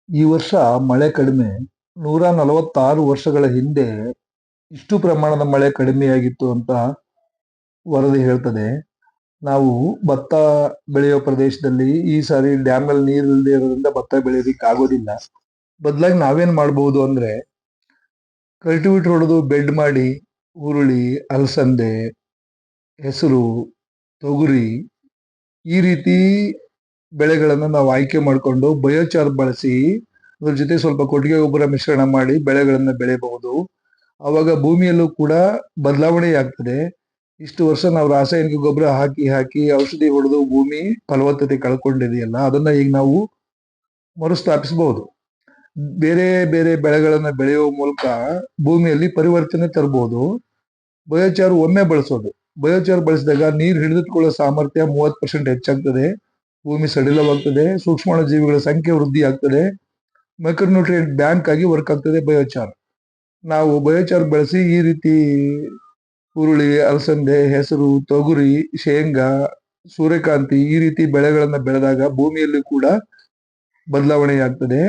ಈ ವರ್ಷ ಮಳೆ ಕಡಿಮೆ. 146 ವರ್ಷಗಳ ಹಿಂದೆ ಇಷ್ಟು ಪ್ರಮಾಣದ ಮಳೆ ಕಡಿಮೆಯಾಗಿತ್ತು ಅಂತ ವರದಿ ಹೇಳ್ತದೆ. ನಾವು ಭತ್ತ ಬೆಳೆಯೋ ಪ್ರದೇಶದಲ್ಲಿ ಈ ಸಾರಿ ಡ್ಯಾಮಲ್ಲಿ ನೀರು ಇಲ್ಲದೆ ಇರೋದ್ರಿಂದ ಭತ್ತ ಬೆಳೆಯೋದಿಕ್ಕೆ ಆಗೋದಿಲ್ಲ. ಬದಲಾಗಿ ನಾವೇನ್ ಮಾಡಬಹುದು ಅಂದ್ರೆ ಕಲ್ಟಿವೇಟರ್ ಹೊಡೆದು ಬೆಡ್ ಮಾಡಿ ಹುರುಳಿ, ಅಲಸಂದೆ, ಹೆಸರು, ತೊಗರಿ ಈ ರೀತಿ ಬೆಳೆಗಳನ್ನ ನಾವು ಆಯ್ಕೆ ಮಾಡಿಕೊಂಡು ಬಯೋಚಾರ್ ಬಳಸಿ ಅದ್ರ ಜೊತೆ ಸ್ವಲ್ಪ ಕೊಟ್ಟಿಗೆ ಗೊಬ್ಬರ ಮಿಶ್ರಣ ಮಾಡಿ ಬೆಳೆಗಳನ್ನ ಬೆಳೆಯಬಹುದು. ಅವಾಗ ಭೂಮಿಯಲ್ಲೂ ಕೂಡ ಬದಲಾವಣೆ ಆಗ್ತದೆ. ಇಷ್ಟು ವರ್ಷ ನಾವು ರಾಸಾಯನಿಕ ಗೊಬ್ಬರ ಹಾಕಿ ಹಾಕಿ ಔಷಧಿ ಹೊಡೆದು ಭೂಮಿ ಫಲವತ್ತತೆ ಕಳ್ಕೊಂಡಿದೆಯಲ್ಲ, ಅದನ್ನ ಈಗ ನಾವು ಮರುಸ್ಥಾಪಿಸಬಹುದು. ಬೇರೆ ಬೇರೆ ಬೆಳೆಗಳನ್ನ ಬೆಳೆಯುವ ಮೂಲಕ ಭೂಮಿಯಲ್ಲಿ ಪರಿವರ್ತನೆ ತರಬಹುದು. ಬಯೋಚಾರ್ ಒಮ್ಮೆ ಬಳಸೋದು. ಬಯೋಚಾರ್ ಬಳಸಿದಾಗ ನೀರು ಹಿಡಿದಿಟ್ಕೊಳ್ಳೋ ಸಾಮರ್ಥ್ಯ 30% ಹೆಚ್ಚಾಗ್ತದೆ. ಭೂಮಿ ಸಡಿಲವಾಗ್ತದೆ. ಸೂಕ್ಷ್ಮಾಣು ಜೀವಿಗಳ ಸಂಖ್ಯೆ ವೃದ್ಧಿ ಆಗ್ತದೆ. ಮೈಕ್ರೋನ್ಯೂಟ್ರಿಯೆಂಟ್ ಬ್ಯಾಂಕ್ ಆಗಿ ವರ್ಕ್ ಆಗ್ತದೆ ಬಯೋಚಾರ್. ನಾವು ಬಯೋಚಾರ್ ಬಳಸಿ ಈ ರೀತಿ ಹುರುಳಿ, ಅಲಸಂದೆ, ಹೆಸರು, ತೊಗರಿ, ಶೇಂಗಾ, ಸೂರ್ಯಕಾಂತಿ ಈ ರೀತಿ ಬೆಳೆಗಳನ್ನ ಬೆಳೆದಾಗ ಭೂಮಿಯಲ್ಲಿ ಕೂಡ ಬದಲಾವಣೆ ಆಗ್ತದೆ.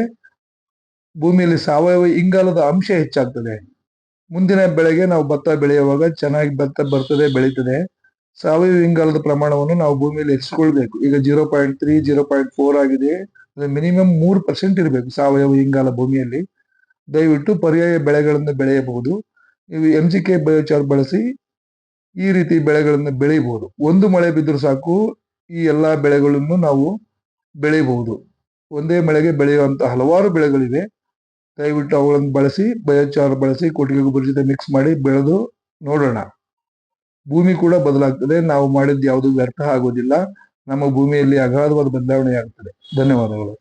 ಭೂಮಿಯಲ್ಲಿ ಸಾವಯವ ಇಂಗಾಲದ ಅಂಶ ಹೆಚ್ಚಾಗ್ತದೆ. ಮುಂದಿನ ಬೆಳೆಗೆ ನಾವು ಭತ್ತ ಬೆಳೆಯುವಾಗ ಚೆನ್ನಾಗಿ ಭತ್ತ ಬರ್ತದೆ, ಬೆಳೀತದೆ. ಸಾವಯವ ಇಂಗಾಲದ ಪ್ರಮಾಣವನ್ನು ನಾವು ಭೂಮಿಯಲ್ಲಿ ಹೆಚ್ಚಿಸ್ಕೊಳ್ಬೇಕು. ಈಗ 0.3, 0.4 ಆಗಿದೆ. ಮಿನಿಮಮ್ 3% ಇರಬೇಕು ಸಾವಯವ ಇಂಗಾಲ ಭೂಮಿಯಲ್ಲಿ. ದಯವಿಟ್ಟು ಪರ್ಯಾಯ ಬೆಳೆಗಳನ್ನು ಬೆಳೆಯಬಹುದು. ನೀವು MCK ಬಯೋಚಾರ್ ಬಳಸಿ ಈ ರೀತಿ ಬೆಳೆಗಳನ್ನು ಬೆಳೆಯಬಹುದು. ಒಂದು ಮಳೆ ಬಿದ್ದರೂ ಸಾಕು, ಈ ಎಲ್ಲಾ ಬೆಳೆಗಳನ್ನು ನಾವು ಬೆಳೆಯಬಹುದು. ಒಂದೇ ಮಳೆಗೆ ಬೆಳೆಯುವಂತ ಹಲವಾರು ಬೆಳೆಗಳಿವೆ. ದಯವಿಟ್ಟು ಅವುಗಳನ್ನು ಬಳಸಿ, ಬಯೋಚಾರ್ ಬಳಸಿ ಕೊಟ್ಟಿಗೆ ಗೊಬ್ಬರ ಜೊತೆ ಮಿಕ್ಸ್ ಮಾಡಿ ಬೆಳೆದು ನೋಡೋಣ. ಭೂಮಿ ಕೂಡ ಬದಲಾಗ್ತದೆ. ನಾವು ಮಾಡಿದ್ದು ಯಾವುದು ವ್ಯರ್ಥ ಆಗೋದಿಲ್ಲ. ನಮ್ಮ ಭೂಮಿಯಲ್ಲಿ ಅಗಾಧವಾದ ಬದಲಾವಣೆ ಆಗ್ತದೆ. ಧನ್ಯವಾದಗಳು.